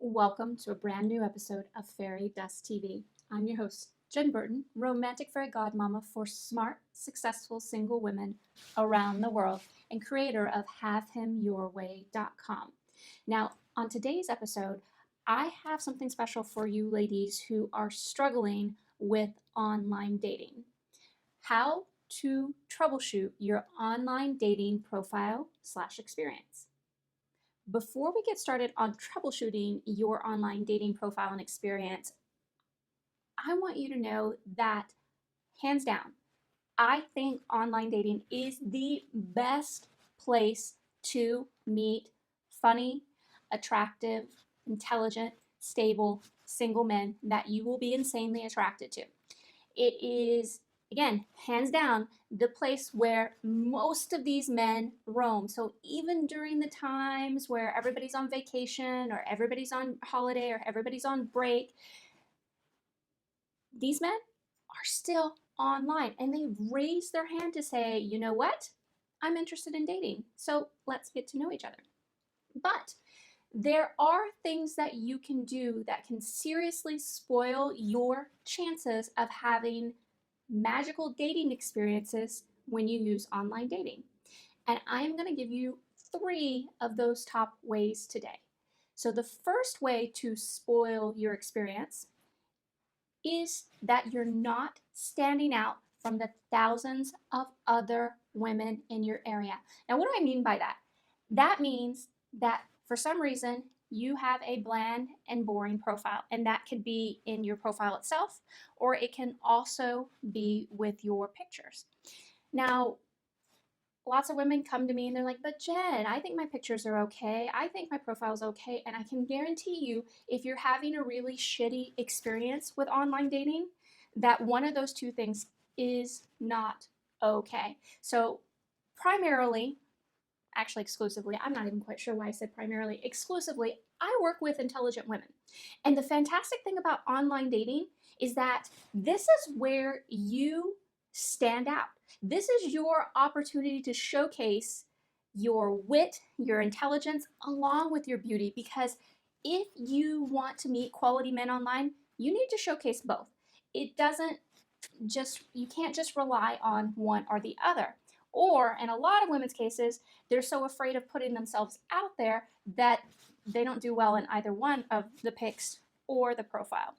Welcome to a brand new episode of Fairy Dust TV. I'm your host, Jen Burton, romantic fairy godmama for smart, successful single women around the world and creator of HaveHimYourWay.com. Now, on today's episode, I have something special for you ladies who are struggling with online dating. How to troubleshoot your online dating profile/experience. Before we get started on troubleshooting your online dating profile and experience, I want you to know that, hands down, I think online dating is the best place to meet funny, attractive, intelligent, stable, single men that you will be insanely attracted to. It is, again, hands down, the place where most of these men roam. So even during the times where everybody's on vacation or everybody's on holiday or everybody's on break, these men are still online and they've raised their hand to say, you know what? I'm interested in dating. So let's get to know each other. But there are things that you can do that can seriously spoil your chances of having magical dating experiences when you use online dating. And I'm going to give you 3 of those top ways today. So the first way to spoil your experience is that you're not standing out from the thousands of other women in your area. Now, what do I mean by that? That means that for some reason you have a bland and boring profile, and that could be in your profile itself, or it can also be with your pictures. Now, lots of women come to me and they're like, but Jen, I think my pictures are okay. I think my profile's okay. And I can guarantee you, if you're having a really shitty experience with online dating, that one of those two things is not okay. So primarily, actually exclusively, I'm not even quite sure why I said primarily, exclusively, I work with intelligent women. And the fantastic thing about online dating is that this is where you stand out. This is your opportunity to showcase your wit, your intelligence, along with your beauty. Because if you want to meet quality men online, you need to showcase both. It doesn't just, you can't just rely on one or the other. Or in a lot of women's cases, they're so afraid of putting themselves out there that they don't do well in either one of the pics or the profile.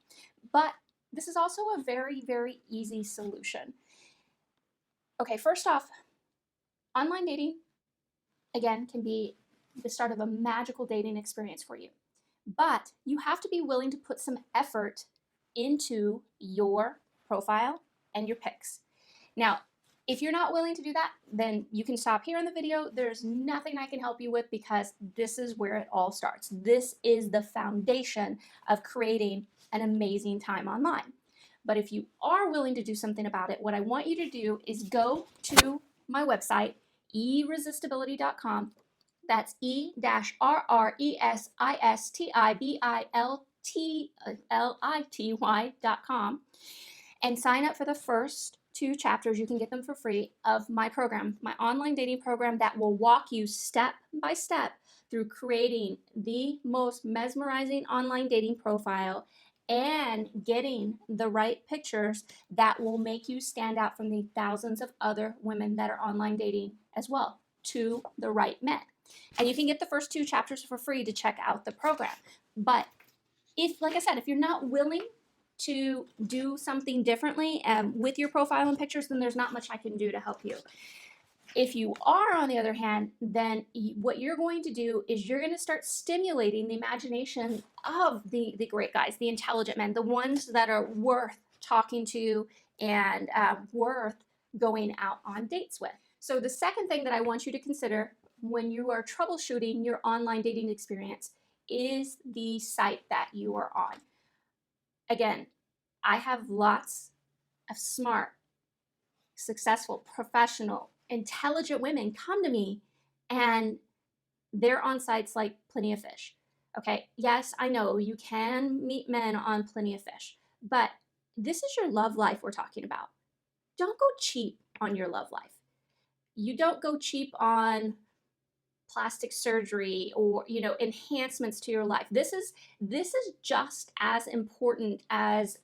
But this is also a very, very easy solution. Okay, first off, online dating, again, can be the start of a magical dating experience for you. But you have to be willing to put some effort into your profile and your pics. Now, if you're not willing to do that, then you can stop here in the video. There's nothing I can help you with because this is where it all starts. This is the foundation of creating an amazing time online. But if you are willing to do something about it, what I want you to do is go to my website, irresistibility.com. That's e-resistibility.com, and sign up for the first 2 chapters. You can get them for free of my program, my online dating program that will walk you step by step through creating the most mesmerizing online dating profile and getting the right pictures that will make you stand out from the thousands of other women that are online dating as well, to the right men. And you can get the first 2 chapters for free to check out the program. But if, like I said, if you're not willing to do something differently with your profile and pictures, then there's not much I can do to help you. If you are, on the other hand, then what you're going to do is you're going to start stimulating the imagination of the great guys, the intelligent men, the ones that are worth talking to and worth going out on dates with. So the second thing that I want you to consider when you are troubleshooting your online dating experience is the site that you are on. Again, I have lots of smart, successful, professional, intelligent women come to me and they're on sites like Plenty of Fish. Okay, yes, I know you can meet men on Plenty of Fish, but this is your love life we're talking about. Don't go cheap on your love life. You don't go cheap on plastic surgery or, you know, enhancements to your life. This is just as important as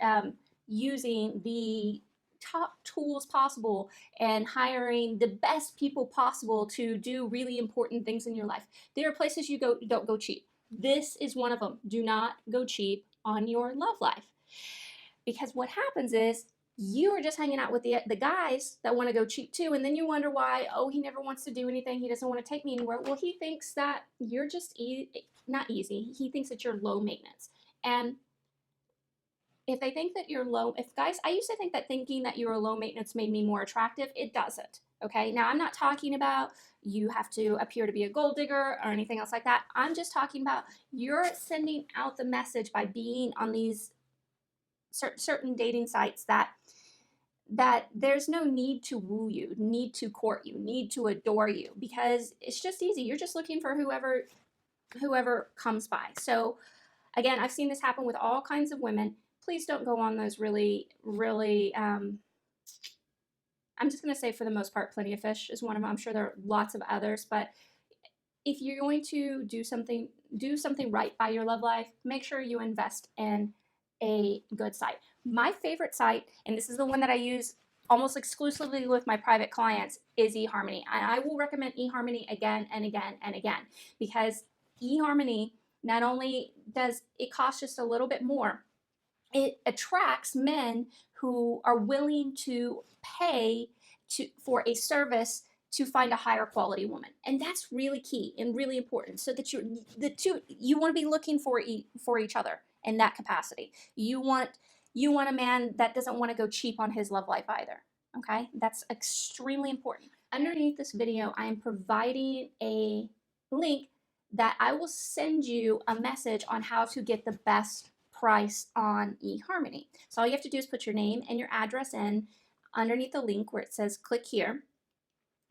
using the top tools possible and hiring the best people possible to do really important things in your life. There are places you don't go cheap. This is one of them. Do not go cheap on your love life. Because what happens is you are just hanging out with the guys that want to go cheap too, and then you wonder why, oh, he never wants to do anything, he doesn't want to take me anywhere. Well, he thinks that you're just not easy. He thinks that you're low maintenance. And if they think that you're low, if guys, I used to think that thinking that you were low maintenance made me more attractive. It doesn't. Okay, now I'm not talking about you have to appear to be a gold digger or anything else like that. I'm just talking about you're sending out the message by being on these certain dating sites that there's no need to woo you, need to court you, need to adore you, because it's just easy. You're just looking for whoever comes by. So again, I've seen this happen with all kinds of women. Please don't go on those really I'm just going to say, for the most part, Plenty of Fish is one of them. I'm sure there are lots of others, but if you're going to do something right by your love life, make sure you invest in a good site. My favorite site, and this is the one that I use almost exclusively with my private clients, is eHarmony. And I will recommend eHarmony again and again and again, because eHarmony, not only does it cost just a little bit more, it attracts men who are willing to pay for a service to find a higher quality woman. And that's really key and really important, so that you want to be looking for each other in that capacity. You want a man that doesn't want to go cheap on his love life either. Okay? That's extremely important. Underneath this video, I am providing a link that I will send you a message on how to get the best price on eHarmony. So all you have to do is put your name and your address in underneath the link where it says click here,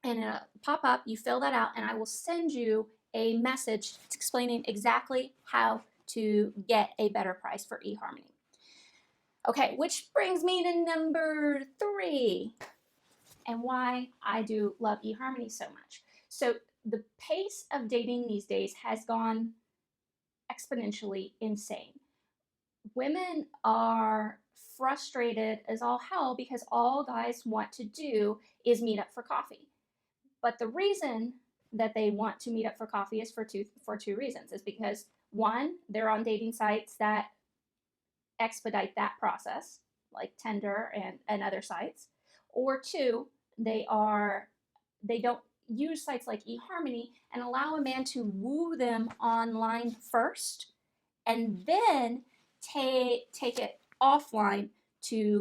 and it'll pop up. You fill that out, and I will send you a message explaining exactly how to get a better price for eHarmony. Okay, which brings me to number 3, and why I do love eHarmony so much. So the pace of dating these days has gone exponentially insane. Women are frustrated as all hell because all guys want to do is meet up for coffee. But the reason that they want to meet up for coffee is for two reasons. Is because, one, they're on dating sites that expedite that process, like Tinder and other sites, or two, they don't use sites like eHarmony and allow a man to woo them online first, and then take it offline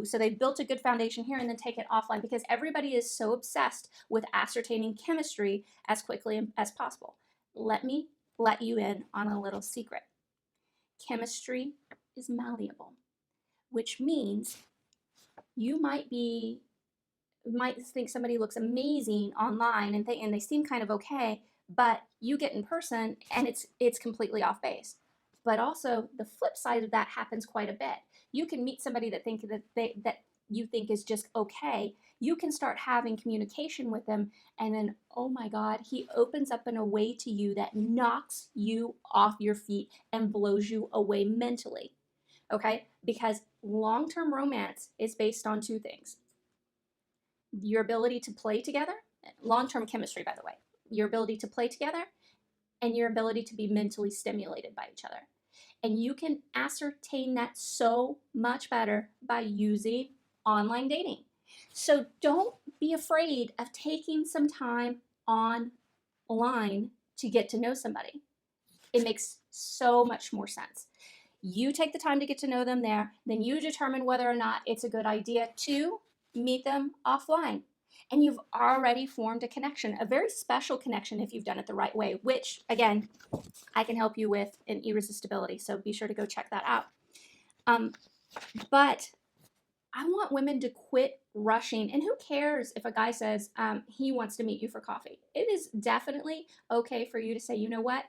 so they've built a good foundation here and then take it offline, because everybody is so obsessed with ascertaining chemistry as quickly as possible. Let me let you in on a little secret. Chemistry is malleable, which means you might think somebody looks amazing online and they seem kind of okay, but you get in person and it's completely off base. But also the flip side of that happens quite a bit. You can meet somebody that you think is just okay. You can start having communication with them, and then, oh my God, he opens up in a way to you that knocks you off your feet and blows you away mentally. Okay? Because long-term romance is based on 2 things. Your ability to play together, long-term chemistry, by the way, your ability to play together, and your ability to be mentally stimulated by each other. And you can ascertain that so much better by using online dating. So don't be afraid of taking some time online to get to know somebody. It makes so much more sense. You take the time to get to know them there, then you determine whether or not it's a good idea to meet them offline. And you've already formed a connection, a very special connection if you've done it the right way, which, again, I can help you with in Irresistibility. So be sure to go check that out. But I want women to quit rushing. And who cares if a guy says he wants to meet you for coffee? It is definitely okay for you to say, you know what?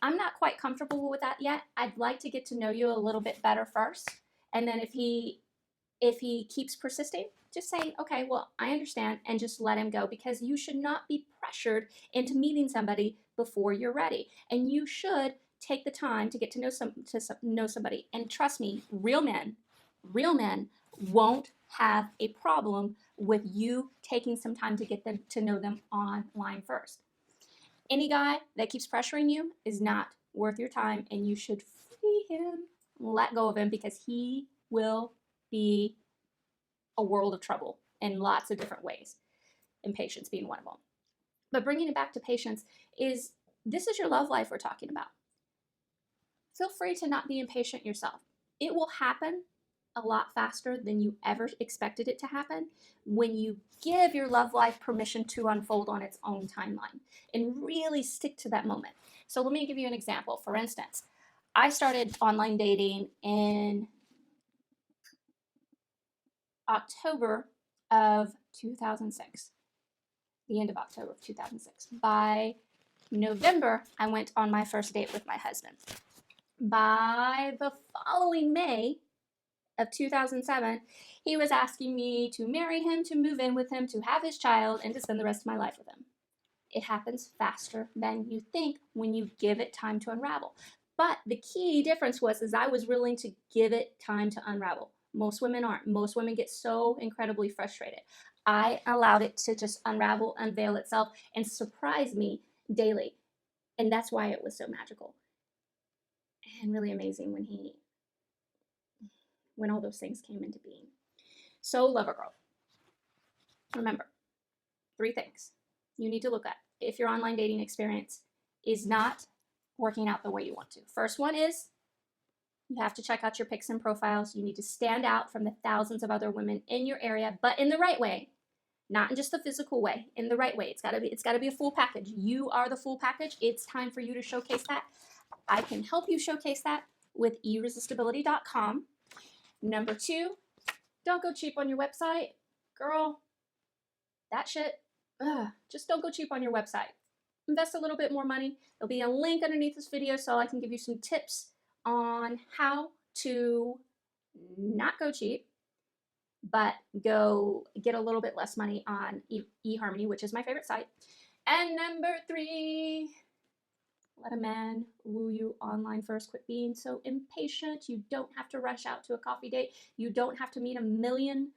I'm not quite comfortable with that yet. I'd like to get to know you a little bit better first. And then if he keeps persisting, just say, okay, well, I understand, and just let him go, because you should not be pressured into meeting somebody before you're ready. And you should take the time to get to know somebody. And trust me, real men won't have a problem with you taking some time to get them to know them online first. Any guy that keeps pressuring you is not worth your time, and you should free him, let go of him, because he will be a world of trouble in lots of different ways, and patience being one of them. But bringing it back to patience is, this is your love life we're talking about. Feel free to not be impatient yourself. It will happen a lot faster than you ever expected it to happen when you give your love life permission to unfold on its own timeline and really stick to that moment. So let me give you an example. For instance, I started online dating in October of 2006, the end of October of 2006. By November, I went on my first date with my husband. By the following May of 2007, he was asking me to marry him, to move in with him, to have his child, and to spend the rest of my life with him. It happens faster than you think when you give it time to unravel. But the key difference was I was willing to give it time to unravel. Most women aren't. Most women get so incredibly frustrated. I allowed it to just unravel, unveil itself, and surprise me daily. And that's why it was so magical and really amazing when all those things came into being. So, lover girl, remember 3 things you need to look at if your online dating experience is not working out the way you want to. First one is, you have to check out your pics and profiles. You need to stand out from the thousands of other women in your area, but in the right way, not in just the physical way, in the right way. It's got to be a full package. You are the full package. It's time for you to showcase that. I can help you showcase that with irresistibility.com. Number 2, don't go cheap on your website. Girl, that shit, just don't go cheap on your website. Invest a little bit more money. There'll be a link underneath this video so I can give you some tips on how to not go cheap, but go get a little bit less money on eHarmony, which is my favorite site. And number 3, let a man woo you online first. Quit being so impatient. You don't have to rush out to a coffee date. You don't have to meet a million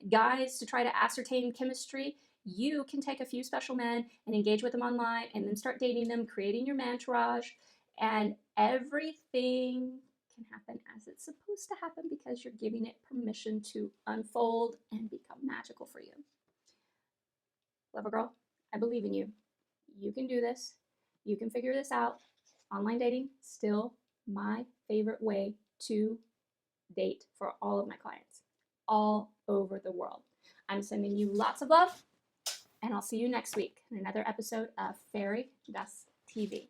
guys to try to ascertain chemistry. You can take a few special men and engage with them online, and then start dating them, creating your mantourage, and everything can happen as it's supposed to happen because you're giving it permission to unfold and become magical for you. Lover girl, I believe in you. You can do this. You can figure this out. Online dating, still my favorite way to date for all of my clients all over the world. I'm sending you lots of love, and I'll see you next week in another episode of Fairy Dust TV.